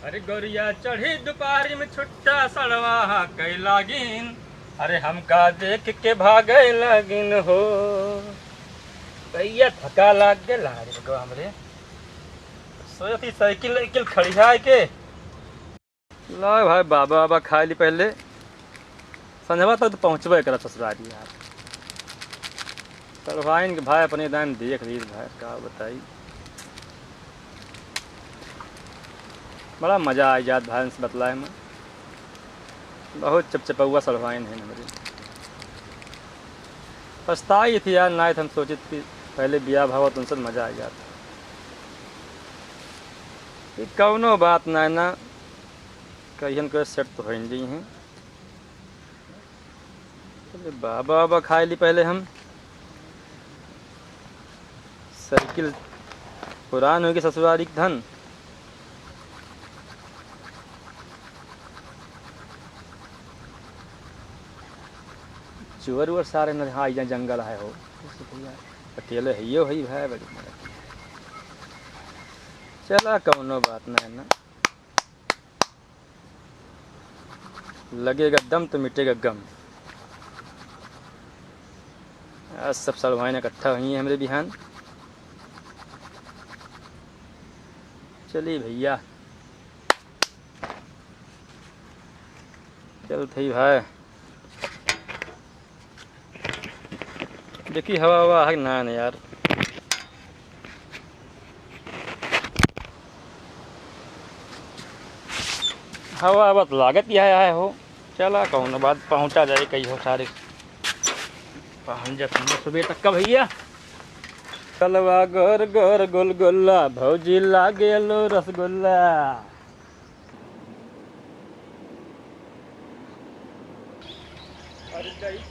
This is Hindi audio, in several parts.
अरे गोरिया चढ़ी दोपहरी में छुट्टा सड़वा कई लागिन। अरे हमका देख के भागे लागिन हो। भैया थका लाग गया रे हमरे। सोचती साइकिल वाइकिल खड़ी है के ला भाई बाबा बाबा खा ली पहले संझवा तक तो पहुँचबे करा ससुरारी यार। सरवाइन के भाई अपने दान देख ली भाई का बताई। बड़ा मज़ा आ जात भाई से बतलाए में। बहुत चपचपा सलवाइन है मेरी। पछताई थी यार ना हम सोचे थी पहले बिया भाव तो उनसे मज़ा आ जाता। कौनो बात ना ना कहीं कोई सेट तो हो ही हैं। बाबा बाबा खाए ली पहले हम। साइकिल पुरान होगी ससुरारी की धन। चुअर उर सारे न हाँ यहाँ जंगल है हो अकेले है ये ही भाई बड़ी चला कौनो बात ना है ना। लगेगा दम तो मिटेगा गम। आज सब सलवाइन इकट्ठा हुई हैं हमारे बिहान। चलिए भैया चल थी भाई। देखी हवा हवा है ना यार। हवा हवा तो लागत ही है हो। चला कौन बात पहुंचा जाए कहीं हो सारे पहुंच जाते सुबह तक का भैया। कलवा गोर गोर गुलगुल्ला भौजी लागे लो रसगुल्ला।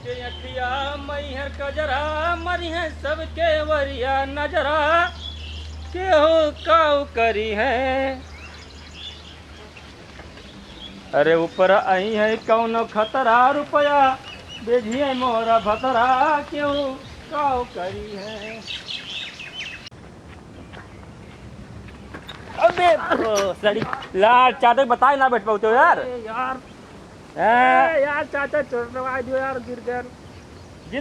के अखिया मैहर कजरा मरी है सबके वरिया नजरा के हो काऊ करी है। अरे ऊपर आई है कौनो खतरा रुपया बेझिए मोरा भतरा क्यों काऊ करी है। अबे सड़ी लाल चादर बताए ना बैठ पाते हो यार। यार चाचा चढ़वा दो यार गिर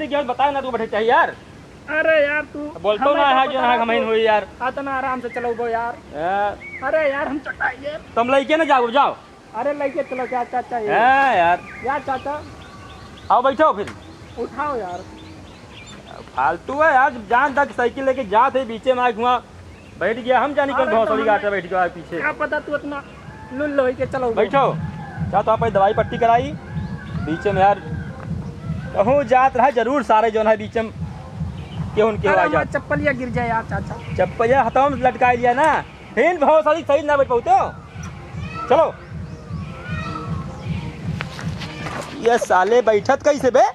गया बताए ना तू बैठे चाहिए यार। अरे यार तू बोलतो ना है जो है हमें हुई यार। इतना आराम से चलो यार। अरे यार हम चटाइए तुम लेके ना जाओ जाओ। अरे लेके चलो क्या चाचा यार चाचा आओ बैठो फिर उठाओ यार। फालतू है यार जान तक साइकिल लेके जाते बीचे में घुमा बैठ गया। हम जानी कौन भौसड़ी गाटा बैठ गया पीछे। क्या पता तू इतना लुल्लो के चलो बैठो क्या तो आप दवाई पट्टी कराई बीच में यार कहूँ जात रहा जरूर सारे जो है बीच में क्यों उनके चप्पलिया गिर जाए यार चाचा। चप्पलिया हथों में लटका लिया ना फिर बहुत सारी सही ना बैठ पाते हो। चलो ये साले बैठत कैसे बे।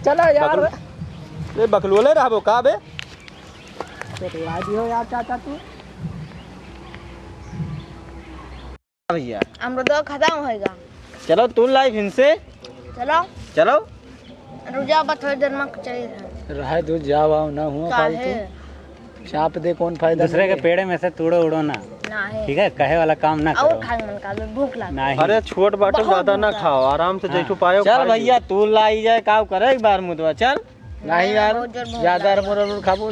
चलो यार ये बकलोले रहा का बे हो यार चाचा तू भैया हम तो खत्म होएगा। चलो तू लाइफ इनसे चलो चलो रुक जाओ बस थोड़ी देर में चलिए रहे तू जाओ ना हुआ फालतू चाप दे कौन फायदा। दूसरे के पेड़े में से तोड़ो उड़ो ना ठीक है कहे वाला काम ना करो। खाने भूख लगी। अरे छोट बाटो ज्यादा ना खाओ आराम से जैसो पायो। चल भैया तू लाई जाए काम करे एक बार मुदवा चल। नहीं यार ज्यादा मोर खाबो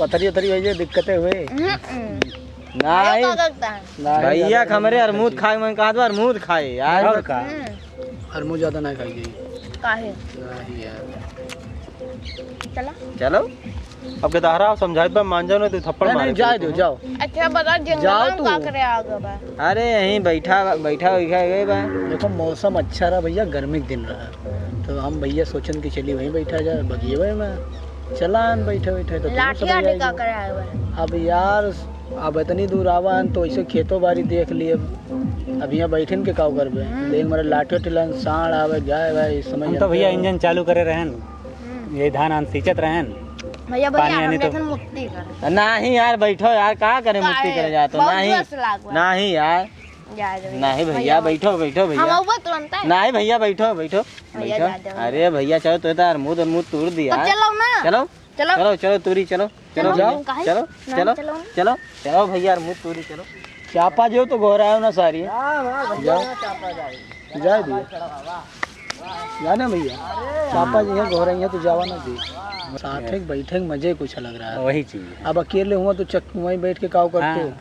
पथरी उथरी हो जाए दिक्कतें हुए। नहीं भैया हमारे अरमूद खाए मन कहा तो अरमूद खाए यार। अरमूद ज्यादा ना खाइए काहे नहीं यार। चला चलो अब के दाहरा समझाई पर मान जाओ ना तो थप्पड़ मार जाए दो जाओ। अच्छा बता जंगल में का करे आगे बा। अरे यहीं बैठा गए बा। देखो मौसम अच्छा रहा भैया गर्मी के दिन रहा तो हम भैया सोचन की चली वहीं बैठा जाए बगिए में चला बैठे तो लाठी आटी का करे आगे बा। अब यार अब इतनी दूर आवन तो ऐसे खेतों बाड़ी देख लिए अब यहाँ बैठन के काव करबे लेकिन मेरा लाठी टिलन साढ़ आवे जाए भाई समझ तो भैया इंजन चालू करे रहन ये धान आन सींचत रहन भैया पानी हम आने तो- देखन मुक्ति कर। नहीं यार बैठो यार कहाँ करे मुक्ति करे जा तो नहीं नहीं यार नहीं भैया बैठो भैया तुरंत नहीं भैया बैठो अरे भैया चलो तो अरमूद तोड़ दिया। चलो ना चलो तुरी चलो चलो चलो भैया अरमूद तोड़ी चलो। चापा जो तो घोरायो ना सारी जाए दिए जाने भैया चापा जी है घोराई है तो जावा ना दी साथ में बैठे मजे कुछ लग रहा है। वही चीज अब अकेले हुआ तो चक्कू वहीं बैठ के काव करते हो।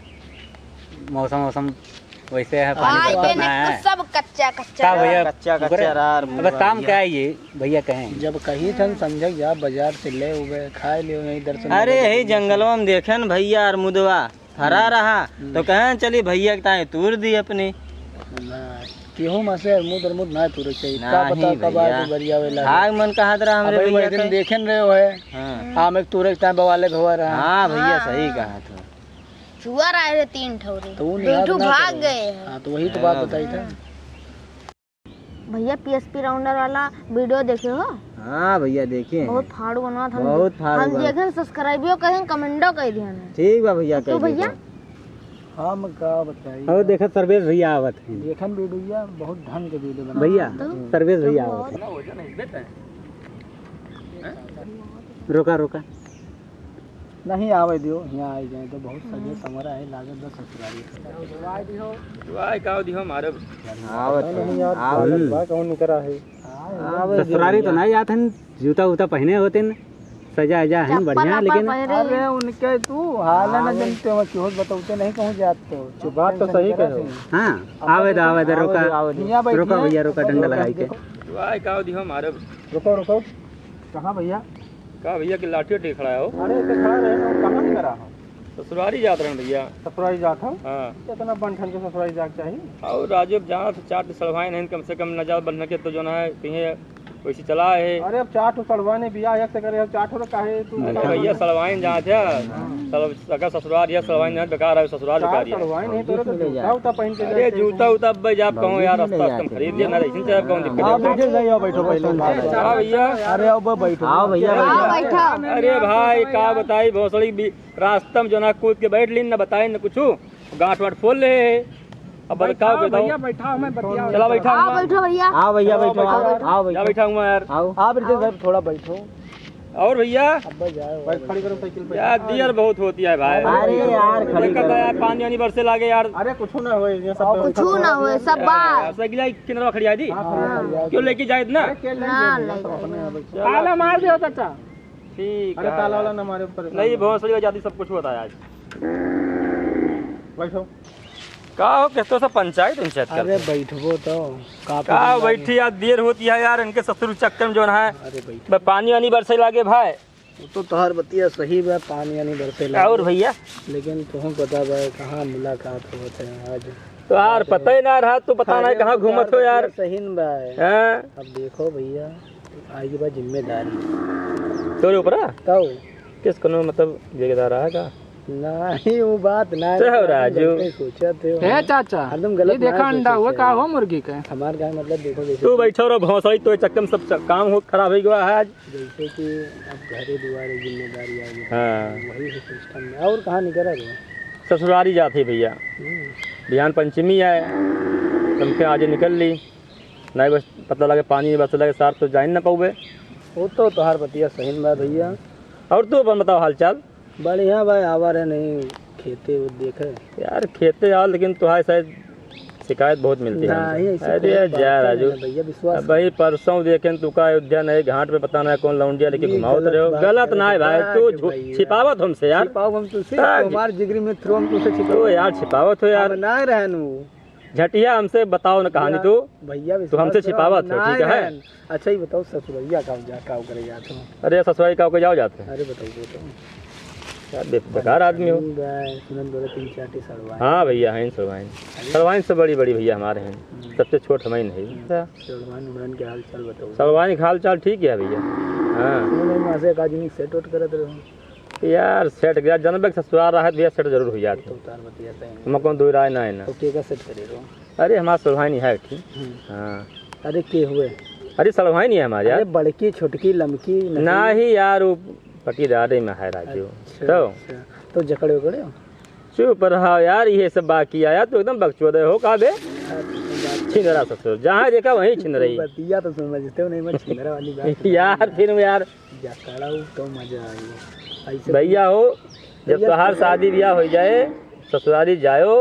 मौसम मौसम वैसे है, हाँ, पानी ये बरसना नहीं है। तो सब कच्चा क्या भैया कच्चा कच्चा रार अब काम क्या है ये भैया कहें। जब कहीं थन समझ जा बाजार से ले उगे खाए लियो यही दर्शन। अरे यही जंगलों में देखे न भैया और मुदवा हरा रहा तो कहें चली भैया के ताए तूर दी अपनी केहू में से मुद ना तुरे चाहिए का नहीं पता कब भैया। आके बरिया वेला आग मन कहा रहा हमरे अबे भैया वही दिन के। देखे न रहे हो है हाँ आम एक तुरे टाइम बवाले भवा रहा। हाँ भैया सही कहा था। चुआ रहे थे 3 ठौरे तो वो निहाद बिल्टू ना भाग करो। गए हैं। हाँ तो वही तो बात बताई था। भैया पीएसपी राउंडर वाला वीडियो देखे हो? हाँ भैया देखिए बहुत फाड़ू बना था। बहुत फाड़ू हम बना। देखे सब्सक्राइबियो करें कमेंटो कर दिया ने। ठीक बा भैया तो कह भैया हम का बताई और देखा सर्वेश भैया आवत है देखन वीडियो बहुत ढंग के वीडियो बना भैया, सर्वेश भैया आवत है। रोका रोका नहीं आवे दियो यहाँ आई जाए तो बहुत सजे समरा है लागत दस ससुराली वाई का दिहो मारे आवत कौन करा है ससुरारी तो नहीं आते हैं, जूता उता पहने होते हैं, सजा अजा है बढ़िया, लेकिन अरे उनके तू हाल न जानते हो क्यों बताते नहीं कहूँ जाते हो चुप बात तो सही कहो। हाँ आवे दो रोका रोका भैया रोका डंडा लगाई के। वाई का दिहो मारे रुको रुको कहाँ भैया का भैया की लाठी उठी खड़ा हो अरे इतने खड़ा रहे हो कहाँ नहीं करा हो ससुरारी जात रहे भैया। ससुराली जात हो हाँ इतना बनठन के ससुराली जाग चाहिए और राजीव जहाँ से 4 सलवाएं नहीं कम से कम नजात बनने के तो जो ना है कहीं वैसे चला है। अरे अब चाट सड़वाने बिया एक से करे चाट हो काहे तू अरे भैया सलवाइन जहाँ थे अगर ससुराल या सलवाइन जहाँ बेकार है ससुराल बेकार है। सड़वाए नहीं तो जूता उता पहन के अरे जूता उता अब भाई आप कहो यार रास्ता तुम खरीद लिया ना इसी से कौन दिक्कत है। बैठे जाइए बैठो पहले हाँ भैया अरे अब बैठो आओ भैया हाँ भैया बैठा। अरे भाई का बताई भोसड़ी रास्ता में जो ना कूद के बैठ ली ना बताई ना कुछ गांठ वाट खोल ले अब बताओ बताओ बैठा मैं बतिया चला बैठा हाँ बैठो भैया। आओ भैया बैठो आओ क्या भैया बैठा हुआ यार। आओ आप इधर थोड़ा बैठो और भैया अब जाओ खड़ी करो साइकिल पे यार दियर बहुत होती है भाई। अरे यार खड़ी दिक्कत है यार पानी वानी बरसे लागे यार। अरे कुछ ना हो ये सब कुछ ना हो सब बात साइकिल किनरा खड़ी आई थी क्यों लेके जाए ना। ना ले ताला मार दियो चाचा ठीक अरे है ताला वाला ना हमारे ऊपर नहीं भोसड़ी आजादी सब कुछ होता है आज। बैठो का हो कहते सब पंचायत पंचायत कर अरे बैठबो तो का बैठी यार देर होती है यार इनके ससुर चक्कर में जो है अरे बैठ बस पानी वानी बरसे लागे भाई। तो तोहर बतिया सही बा पानी नहीं बरसे ला और भैया लेकिन तुम बता बा कहाँ मुलाकात होते हैं आज तो यार पता ही ना रहा तो पता नहीं कहाँ घूमत हो यार। सही न बा हैं अब देखो भैया आज के बाद जिम्मेदारी तोरे ऊपर तो किस कोनो मतलब जिम्मेदार रहा का नहीं वो बात ना तो राजू सोचा थे है चाचा एकदम गलत ये देखा अंडा हुआ का हो मुर्गी का हमारे गाँव मतलब देखो जैसे तू बैठो रहो भौसड़ी तो चक्कर में सब काम हो खराब हो गया है आज। जैसे कि अब घरे दुआरे जिम्मेदारी आ गई हाँ वही है सिस्टम में और कहाँ निकला गया ससुरारी जाती भैया बिहान पंचमी है तुमके आज निकल ली नहीं बस पता लगे पानी बस लगे सार तो जा ही ना पाओगे। वो तो तोहार बतिया सही में बा भैया और तू अपन बताओ हाल चाल। बढ़िया भाई आवा रहे नहीं खेते वो देखे यार खेते आओ लेकिन तुम्हारे शायद शिकायत बहुत मिलती नहीं, है। ऐसी अरे कोई बात जा नहीं राजू है भैया विश्वास भाई परसों देखें तू का अयोध्या नहीं घाट पे पता नहीं कौन लौंडिया लेके घुमाओ रहे हो गलत ना है भाई तू छिपावत हमसे यार। छिपाओ हम तुझसे हाँ, हमारे जिगरी में थ्रो हम तुझसे तो छिपाओ यार छिपावत हो यार ना रहन वो झटिया हमसे बताओ ना कहानी तू भैया तो हमसे छिपावत हो ठीक है। अच्छा ही बताओ ससुरैया का जा का करे जाते हो अरे ससुराई का जाओ जाते हैं अरे बताओ तो यार बेकार आदमी हो। सुनन बोले 3-4 सड़वा हाँ भैया हैं सलवाइन सलवाइन से बड़ी बड़ी भैया हमारे हैं सबसे छोट हमें नहीं। सड़वान उड़न के हाल चाल बताओ सलवाइन का हाल चाल ठीक है भैया। हाँ नहीं मासे का आदमी सेट उट करत रहो यार सेट गया जन्म ससुराल रहा है भैया सेट जरूर हो जाते तो तार बतिया सही तुम कौन दो राय ना है ना। तो के का सेट करे रहो अरे हमारा सलवाइन है ठीक। हाँ अरे के हुए अरे सलवाइन ही है हमारे अरे यार। बड़की छोटकी लमकी ना ही यार वो पटीदारे में है राजू। तो जकड़े उकड़े हो चुप रहा यार ये सब बाकी आया तो एकदम बकचोदे हो का बे छीन रहा ससुर जहाँ देखा वहीं छीन रही बतिया तो समझते हो नहीं मैं छिंदरा वाली बात यार फिर यार जकड़ा तो मजा आई ऐसे भैया हो जब तोहार शादी ब्याह हो जाए ससुराली जायो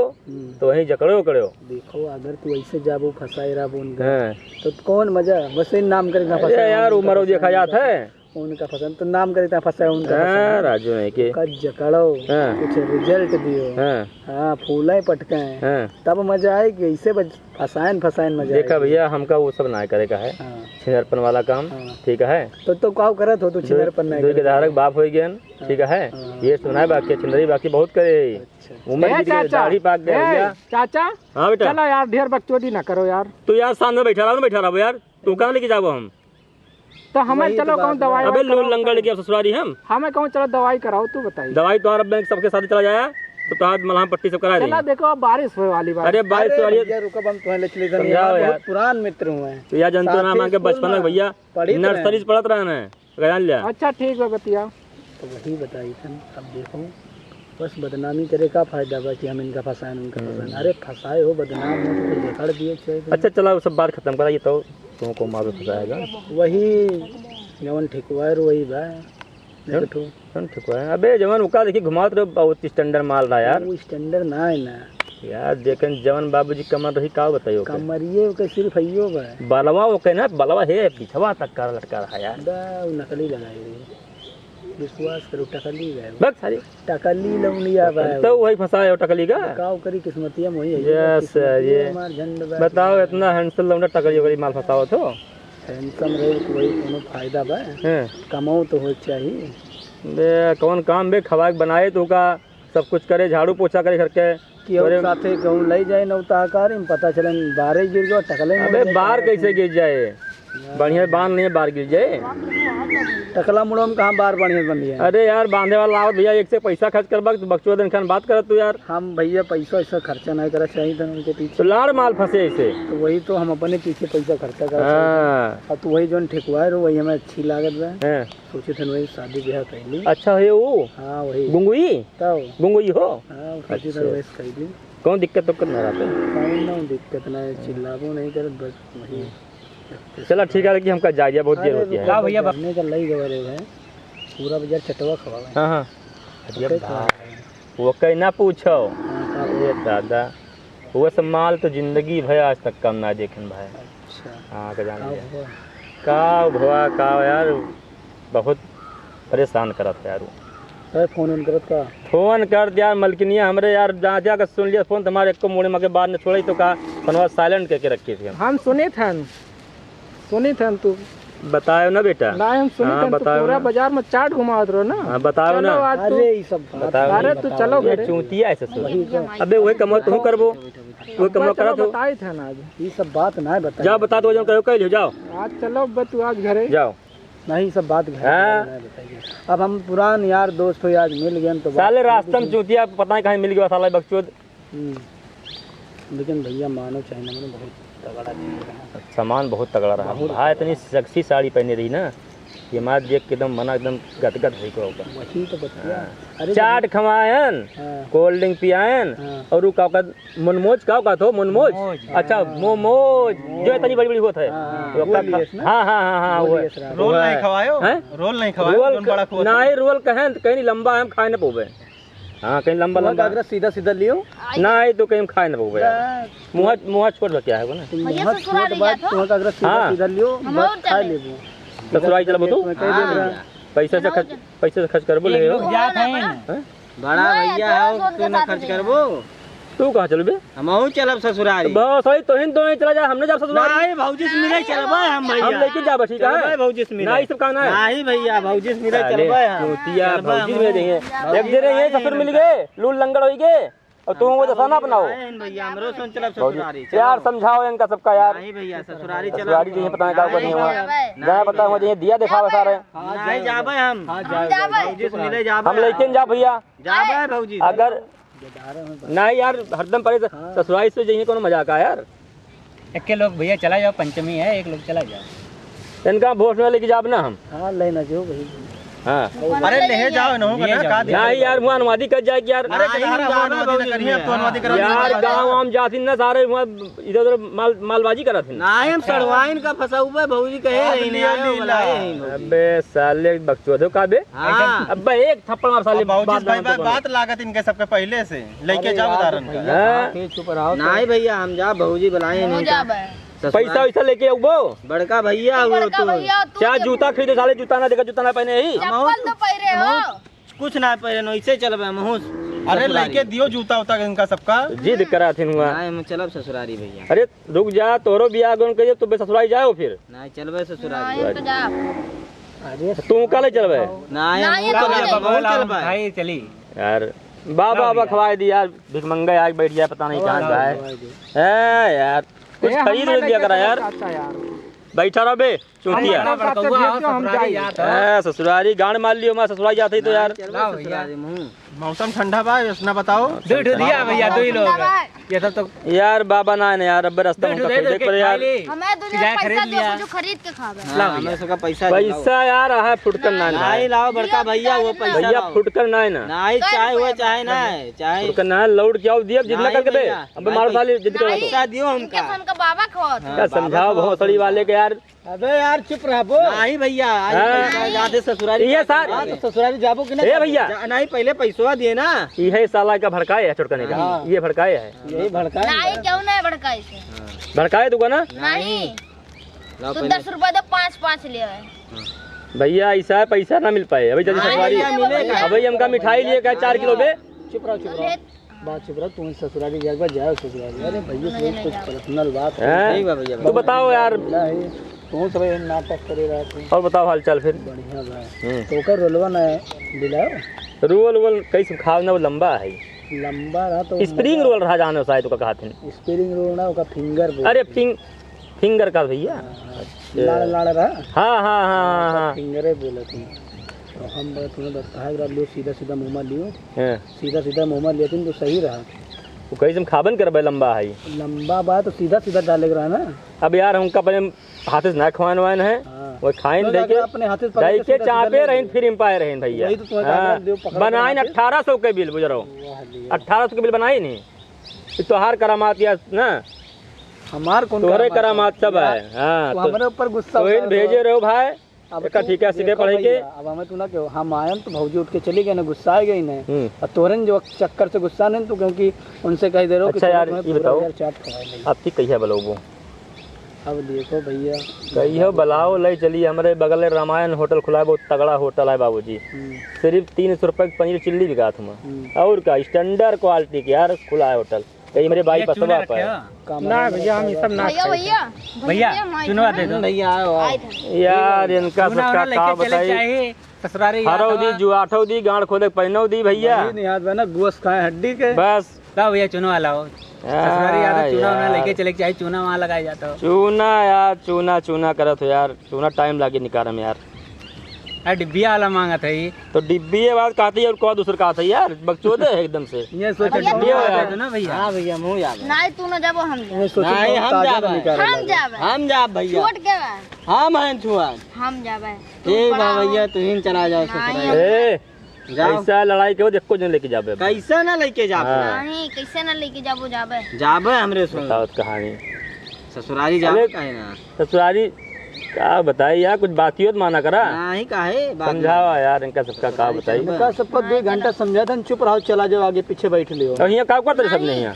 तो वहीं जकड़ो उकड़ो। देखो अगर तू ऐसे जाबो फंसाए रहा उनका हाँ। तो कौन मजा बस इन नाम करेगा अरे यार उम्र देखा जाता है उनका पसंद तो नाम करे फंसाए उनका हाँ, राजू नहीं के कद जकड़ो हाँ। कुछ रिजल्ट दियो हाँ। हाँ फूला पटके हाँ। तब मजा आएगी ऐसे फसायन मजा देखा भैया हमका वो सब ना करे का है हाँ। छिनरपन वाला काम। हाँ। ठीक है तो काव करत हो तो छिनरपन नहीं दो के धारक बाप हो गया। ठीक है ये सुना है बाकी छिनरी बाकी बहुत करे उम्र ए, की दाढ़ी पाक गया भैया। चाचा हाँ बेटा चलो यार ढेर बकचोदी ना करो यार। तू यार सामने बैठा रहा यार तू कहाँ लेके जाबो हम तो हमें चलो कहूँ दवाई अबे लोन लंगड़ लेके ससुरारी हम हमें कहूँ चलो दवाई कराओ तू बताइए। दवाई तो बैंक सबके साथ चला जाया तो तुहार मलहम पट्टी सब करा चला रही। देखो अब बारिश होने वाली बात। अरे बारिश वाली भैया रुको हम तुम्हें ले चले समझाओ यार। बहुत पुरान मित्र हुए हैं तो यार जनतो नाम आके बचपन में भैया पढ़ी तो नर्सरी से पढ़त रहे हैं गजान लिया। अच्छा ठीक है बतिया। तो वही बताई थी अब देखो बस बदनामी करे का फायदा बा कि हम इनका फंसाएं उनका फंसाएं। अरे फंसाए हो बदनाम हो तो फिर जकड़ दिए चाहिए। अच्छा चला वो सब बात खत्म कराइए तो तुमको मार फंसाएगा। वही जवन ठेकुआ वही बा देखो ठीक है। अबे जवन उका देखी घुमात रहे बहुत स्टैंडर्ड माल रहा यार। वो स्टैंडर्ड ना है ना यार देखें जवन बाबूजी कमर रही का बताइयो कमरिए के सिर्फ हइयो बा बलवा वो कहना बलवा है पिछवा तक का लटका रहा यार। वो नकली लगाई रही विश्वास करो टकली गए बस सारी टकली लौंडिया बा तो वही फंसाए हो टकली का। काव करी किस्मतिया में वही है यस ये हमार झंड बा बताओ इतना हैंडसम लौंडा टकली वगैरह माल फंसाओ तो हैंडसम रहे तो वही कोनो फायदा बा हैं। कमाओ तो हो चाहिए बे कौन काम बे खवा के बनाए तो का सब कुछ करे झाड़ू पोछा करे घर के कि और साथे कहूँ ले जाए नौताकार में पता चले बारे गिर गयो टकले में अबे बाहर कैसे गिर जाए बढ़िया बांध नहीं बाहर गिर जाए। टकला मुड़ो में कहाँ बार बढ़िया बन गया। अरे यार बांधे वाला आवत भैया एक से पैसा खर्च कर तो बक्चुआ दिन खान बात करत तू यार। हम भैया पैसा ऐसा खर्चा नहीं करा चाहिए था उनके पीछे तो लाड़ माल फंसे ऐसे। तो वही तो हम अपने पीछे पैसा खर्चा करा हाँ। और तो वही जो ठेकुआ रहो वही हमें अच्छी लागत बा हैं। सोचे थे वही शादी ब्याह कैली। अच्छा है वो हाँ वही गुंगुई तब गुंगुई हो। हाँ सोचे थे वही कैली कौन दिक्कत तो करना रहता कौन ना दिक्कत ना चिल्लाबो नहीं करत बस वही। चला ठीक है कि हमका जाइए बहुत देर होती है। भैया भरने का लई गए है पूरा बाजार चटवा खवावे। हाँ हाँ अरे भाई वो कहना पूछो ये दादा वो सब माल तो जिंदगी भर आज तक कम ना देखे भाई। अच्छा हाँ का जान लिया का भवा का यार बहुत परेशान करत है यार वो। सर फोन उन करत का फोन कर दिया मलकिनिया हमरे यार जहाँ जाकर सुन लिया फोन तुम्हारे एक को मुड़े मगे बाद में छोड़ी तो का फोनवा साइलेंट करके रखी थी हम सुने थे तू बताओ ना बेटा। ना हम सुने हाँ, थे तू बताओ पूरा ना। बाजार में चाट घुमावत रहो ना। हाँ, बताओ ना। चलो आज तू अरे ये सब बात बताओ अरे तू चलो ये घरे। चूतिया ऐसे सोच। अबे वही कमो तू करबो वही कमो करा चलो तो बताए थे ना आज। ये सब बात ना बता जाओ बता दो जो कहो कह लो जाओ आज चलो बस तू आज घरे। जाओ। नहीं सब बात घर हाँ। में बताइए। अब हम पुरान यार दोस्त हो आज मिल गए तो बात- साले रास्ते में चूतिया पता नहीं कहीं मिल गया साला बकचोद। लेकिन भैया मानो चाइना में बहुत तगड़ा चीज है। सामान बहुत तगड़ा रहा भाई इतनी सेक्सी साड़ी पहनी रही ना ये मार देख के एकदम मना एकदम गदगद हो गया होगा। वही तो बतिया अरे चाट खवायन हाँ। कोल्ड ड्रिंक पियायन हाँ। और वो का मुनमोज का तो मुनमोज अच्छा मोमोज जो इतनी बड़ी बड़ी होता है हाँ, वो वो का- लिए ना? हाँ हाँ हाँ हाँ वो है। रोल नहीं खवायो हैं? रोल नहीं खवायो रोल दोन बड़ा खवा नहीं रोल कहें तो कहीं लंबा है हम खाए न पोवे। हाँ कहीं लंबा लंबा अगर सीधा सीधा लियो नहीं तो कहीं हम खाए न पोवे मुँह मुँह छोड़ दो क्या है वो ना भैया ससुराल तो बात तुम्हें अगर सीधा हाँ। सीधा लियो हम बस और खा चले। लेबो ससुराल चलो तू तुम्हें कह दे रहा पैसे से खर्च कर बोले हो हैं? बड़ा भैया हो तू ना खर्च करबो तू कहाँ चल बे हमहू चलब ससुरारी बहुत सही तो हिंद दोनों चला जा हमने जा ससुराल नहीं भौजी से मिले चलबे हम भैया हम लेके जा ठीक चलबे है भौजी से मिले नहीं सब कहना है नहीं भैया भौजी से मिले अरे, चलबे हम चूतिया चलबे भौजी हम। में जाइए एक दे रहे हैं ससुर मिल गए लूल लंगड़ हो गए और तुम वो दशा ना अपनाओ आएन भैया हमरो सुन चलब भौजी ससुरारी चलो। यार समझाओ इनका सबका यार नहीं भैया ससुरारी चलब ससुरारी जी पता नहीं क्या करनी है जहाँ पता है मुझे दिया दिखावा सारे नहीं जाबे हम भौजी से मिले जाबे हम लेकिन जा भैया जाबे भौजी अगर नहीं यार हरदम परे ससुराली से जाइए कोनो मजाक है यार। एक लोग भैया चला जाओ पंचमी है एक लोग चला जाओ। इनका भोज में लेके जाब ना हम हाँ लेना जो भाई हाँ अरे ले जाओ ना होगा ना ना ही यार वहाँ अनुवादी कर जाए यार। अरे यार गाँव आम जाती ना सारे वहाँ इधर उधर मालबाजी करा थे। नहीं हम सड़वाइन का फंसा हुआ है भौजी कहे नहीं नहीं आए हो बुलाए हैं। अबे साले बकचोदे का बे। हाँ अबे एक थप्पड़ मार साले बात लागत इनके सबके पहले से लेके जाओ उदाहरण हाँ? चुप रहो। नहीं भैया हम जा भौजी बुलाए नहीं पैसा वैसा लेके आओ बड़का भैया हो तू क्या जूता खरीदे साले जूता ना देखा जूता ना पहने ही कुछ ना पहले नो इसे चलबे महूस अरे लेके दियो जूता उता इनका सबका जिद करा थे हुआ। नहीं हम चलब ससुरारी भैया। अरे रुक जा तोरो बियाह गन कहिए तो बे ससुराल जाओ फिर। नहीं चलबे ससुरारी अरे तू काले चलबे नहीं चलबे भाई चली यार बाबा खवाए दी यार भिखमंगा आके बैठ जाए पता नहीं कहाँ जाए है यार कुछ खरीद लिया करा यार बैठा रहो बे चूतिया ससुरारी गांड मार लियो मैं ससुराल जाते तो यार। मौसम ठंडा बा ना बताओ दिया भैया 2 ही लोग ये सब तो यार बाबा ना है यार अब रास्ता में खरीदे पर यार खरीद के खावे पैसा यार है फुटकर ना नहीं लाओ बड़का भैया वो पैसा भैया फुटकर ना है ना नहीं चाहे वो चाहे ना चाहे फुटकर ना लौट के आओ दिया जितना करके दे अब मारो साले जिद कर पैसा दियो हमका बाबा खो क्या समझाओ भोसड़ी वाले के यार। अबे यार चुप रहो। नहीं भैया जाते ससुरारी ये सार तो ससुराली जाबो कि ए भैया नहीं पहले पैसा दिए ना ये साला का भड़काए है चुटकने का ये भड़काए है यही भड़का नहीं क्यों नहीं भड़काई से भड़काए तू ना नहीं तू 10 रुपए दे 5 ले भैया ऐसा पैसा ना मिल पाए अभी जल्दी ससुरारी अभी हमका मिठाई लिए का 4 किलो बे। चुप रहो बात चुप रहो। तुम ससुराली जाओ ससुराली। अरे भैया ये कुछ पर्सनल बात है भैया तू बताओ यार तू सब नाटक करे रहा तू। और बताओ हाल चाल फिर बढ़िया भाई तो कर रोलवा ना दिलाओ रोल कैसे खाव ना वो लंबा है लंबा रहा तो स्प्रिंग रोल रहा जाने शायद तो कहा थे स्प्रिंग रोल ना उसका फिंगर अरे फिंगर का भैया लाड़ रहा। हाँ हाँ हाँ हाँ फिंगरे बोले तुम तो हम तुम्हें बताया लियो सीधा मुँह में लियो हाँ सीधा मुँह में लेते तो सही रहा। वो कैसे खाबन कर लंबा है लंबा बात तो सीधा डाले रहा ना। अब यार हमका पहले हाथ से ना खवान वान है वो खाइन दे के अपने हाथ दे के चापे रहें फिर एम्पायर रहें भैया बनाए 1800 के बिल बुझ रहा हूँ 1800 के बिल बनाए नहीं तोहार करामात या ना हमार कौन तोहरे करामात सब है। हाँ तो हमारे ऊपर गुस्सा तो भेजे रहो भाई अब ठीक है सीधे पढ़े के अब हमें तू ना क्यों हम आए तो भौजी उठ के चली गए ना गुस्सा आ गई ना और तोरन जो चक्कर से गुस्सा नहीं तो क्योंकि उनसे कह दे रहे हो। अच्छा यार ये बताओ आप ठीक कहिए बोलो वो अब देखो भैया कहियो बुलाओ ले चलिए हमारे बगल में रामायण होटल खुला है बहुत तगड़ा होटल है बाबूजी सिर्फ 300 रुपए की पनीर चिल्ली बिका था और क्या स्टैंडर्ड क्वालिटी की यार खुला है होटल कहीं मेरे भाई पसवा पाए ना भैया हम ये सब ना भैया चुनवा दे दो भैया यार इनका सबका का बताइए ससुरारी हरो दी जुआठो दी गांड खोले पहनो दी भैया याद है ना गोश्त खाए हड्डी के बस लाओ भैया चुनवा लाओ ससुरारी यार चूना ना लेके चले चाहे चूना वहाँ लगाया जाता हो चूना यार चूना करत हो यार चूना टाइम लागे निकारम यार डिब्बिया वाला मांगा था ये तो डिब्बी ये बात कहती है और कौ दूसर कहा था यार बकचोदे है एकदम से ये सोचो डिब्बिया यार ना भैया। हाँ भैया मुँह याद नहीं तू न जाबो हम ये सोचो नहीं हम जाबे हम जा भैया छोट के बा हम हैं छुआ हम जाबे ठीक बा भैया तू ही चला जाओ ससुरारी ए ऐसा लड़ाई के बाद एको जन लेके जाबे कैसे ना लेके जाबे नहीं कैसे न लेके जाबो जाबे जाबे हमरे सुन बताओ कहानी ससुरारी जाबे काहे ना ससुरारी क्या बताई यार कुछ बातियों माना करा नहीं काहे समझावा यार इनका सबका का बताई इनका सबको 2 घंटा समझा था चुप रहो चला जाओ आगे पीछे बैठ लियो और यहाँ का करते सब नहीं यहाँ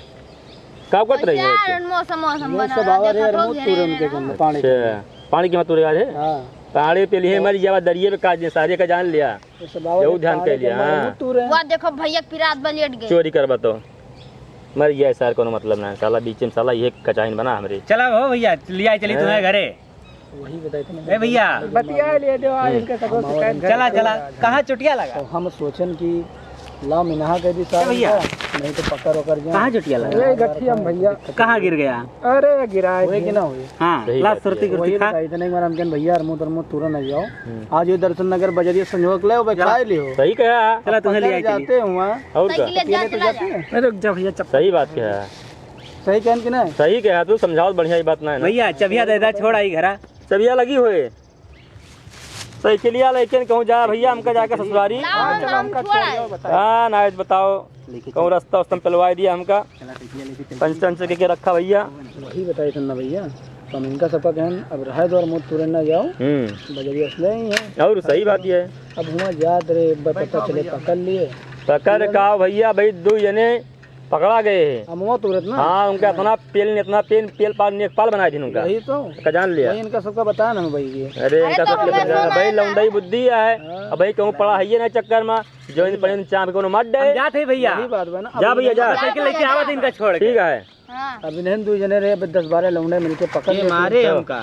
का करते रही है यार मौसम ये सब आवा रे यार मुंह तुरंत के कम पानी पानी की मत तुरे आज है हां पहाड़ी पे लिए मर जावा दरिये पे काज सारे का जान लिया ये सब आवा यू ध्यान कर लिया हां वो देखो भैया पिरात बलेट गए चोरी करबा तो मर गया सर कोनो मतलब ना साला बीच में साला ये कचाइन बना हमरे चला हो भैया लिया चली तुम्हारे घरे वही बताए थे ए भैया बतिया ले दो आज इनके सब शिकायत चला कहाँ चुटिया लगा तो हम सोचन कि ला मिनहा कर दी साहब भैया नहीं तो पकड़ होकर जाए कहाँ चुटिया लगा ये गठिया भैया कहाँ गिर गया अरे गिराए हुए कि ना हुए हाँ सही ला बात सुरती है। वही कुर्ती खा बताई थे नहीं मारा हम भैया हरमो तरमो तुरंत आ जाओ आज ये दर्शन नगर बजरिया संयोग ले खाए लियो सही कहा चला तुम्हें लिया चली जाते हुआ और क्या साइकिल जा चला जा रुक जा भैया चप्पल सही बात क्या है सही कहन कि नहीं सही कहा तू समझाओ बढ़िया ही बात ना है ना भैया चबिया दे दा छोड़ आई घरा चबिया लगी हुए साइकिलिया लेकिन कहूँ जा भैया हमका जाकर ससुरारी। हाँ ना बताओ कहूँ रास्ता उस्ता पेलवा दिया हमका पंच के रखा भैया। वही बताई ना भैया, तो हम इनका सबका कहन अब रहे दो और मुँह तुरंत ना जाओ, बजरिया असले ही है। और सही बात ये है, अब हुआ याद रे पता चले पकड़ लिए, पकड़ का भैया भाई 2 जने पकड़ा गए है। हम हुआ तुरंत ना। हाँ उनका इतना पेल पाल नेकपाल बनाए थे उनका, वही तो का जान लिया। वही इनका सबका बता ना भाई ये। अरे इनका सब भाई लौंडाई बुद्धि है। अब भाई कहूँ पढ़ा है ना चक्कर में जो इन पर चाम को मत डे जात है भैया, वही बात बा ना। जा भैया जा, साइकिल लेके आवा थे इनका छोड़ के। ठीक है। अब इन्हें 2 जने रहे 10-12 लौंडे मिलके पकड़ के मारे हमका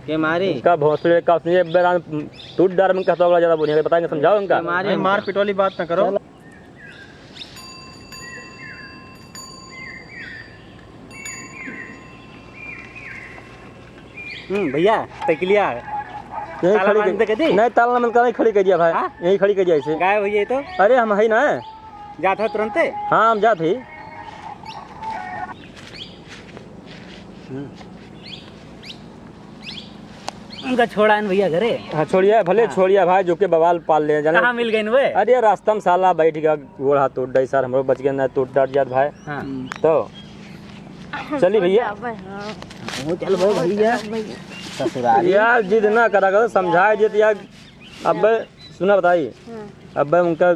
के मारे उनका भोसले का उसने बेरान टूट डार में कहता ज्यादा बोलिए बताएंगे समझाओ उनका। मारे मार पिट वाली बात ना करो। भैया साइकिलिया यही ताला खड़ी मारने के दी? नहीं ताला मिल कर नहीं खड़ी कर दिया भाई। हाँ? यही खड़ी कर दिया ऐसे। गाय भैया तो अरे हम है ना जात हो तुरंत। हाँ हम जाते ही। उनका छोड़ा है भैया घरे। हाँ छोड़िए भले छोड़िए भाई जो के बवाल पाल ले जाने। कहाँ मिल गए वे? अरे रास्ता में साला बैठ गया गोड़ हाथ टूट गई सर हमरो बच गया ना टूट डाट जात भाई। हाँ। तो चलिए भैया। चल भाई भैया ससुरारी यार जिद ना करा करो समझाए जिद यार। अब सुना बताइए, अब उनका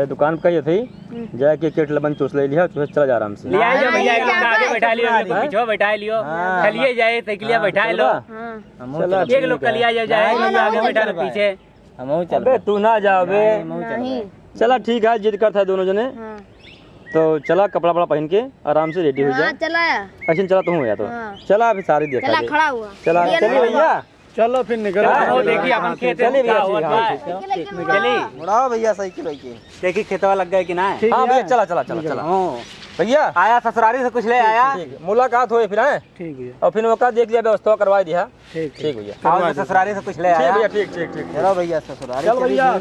दुकान पे कही थी जाके केट लबन चूस ले लिया, चूस चला जा आराम से। ले आइए भैया, एक लोग आगे बैठा लियो, एक लोग पीछे बैठा लियो, चलिए जाए साइकिलिया बैठा लो। चला एक लोग कलिया जाए, एक लोग आगे बैठा लो पीछे। हम चल अबे तू ना जाओ बे। नहीं। चला ठीक है जिद करता है दोनों जने। तो चला कपड़ा बड़ा पहन के आराम से रेडी हो हाँ जाए। चला ऐसे चला तो हूँ या तो हाँ। चला अभी सारी देखा चला दे। खड़ा हुआ। चला चलिए भैया। चलो फिर निकल। वो देखिए अपन खेत चलिए भैया, हुआ ठीक था। है, चलिए उड़ाओ भैया साइकिल लेके। देखिए खेतवा लग गए कि ना। हाँ भैया चला चला चला चला भैया। आया ससुरारी से कुछ ले आया। मुलाकात हुई फिर है ठीक है और फिर मौका देख लिया व्यवस्था करवा दिया। ठीक ठीक भैया। आओ ससुरारी से कुछ ले ठीक आया। भैया ठीक ठीक ठीक। चलो भैया ससुरारी चल भैया।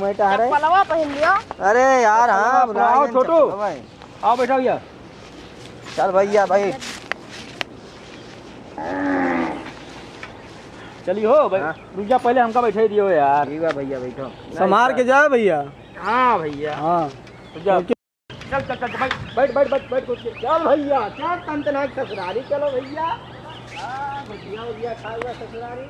पलवा पहन लियो। अरे यार हाँ आओ छोटू। भाई आओ बैठा भैया। चल भैया भाई चलिए हो भाई रुक जा पहले हमका बैठे दियो यार। ठीक है भैया बैठो। संभाल के जा भैया। हाँ भैया हाँ रुक जा। चल चल चल बैठ बैठ बैठ बैठ कुछ चल भैया चल तंतना ससुरारी चलो भैया। हाँ भैया भैया खा हुआ ससुरारी।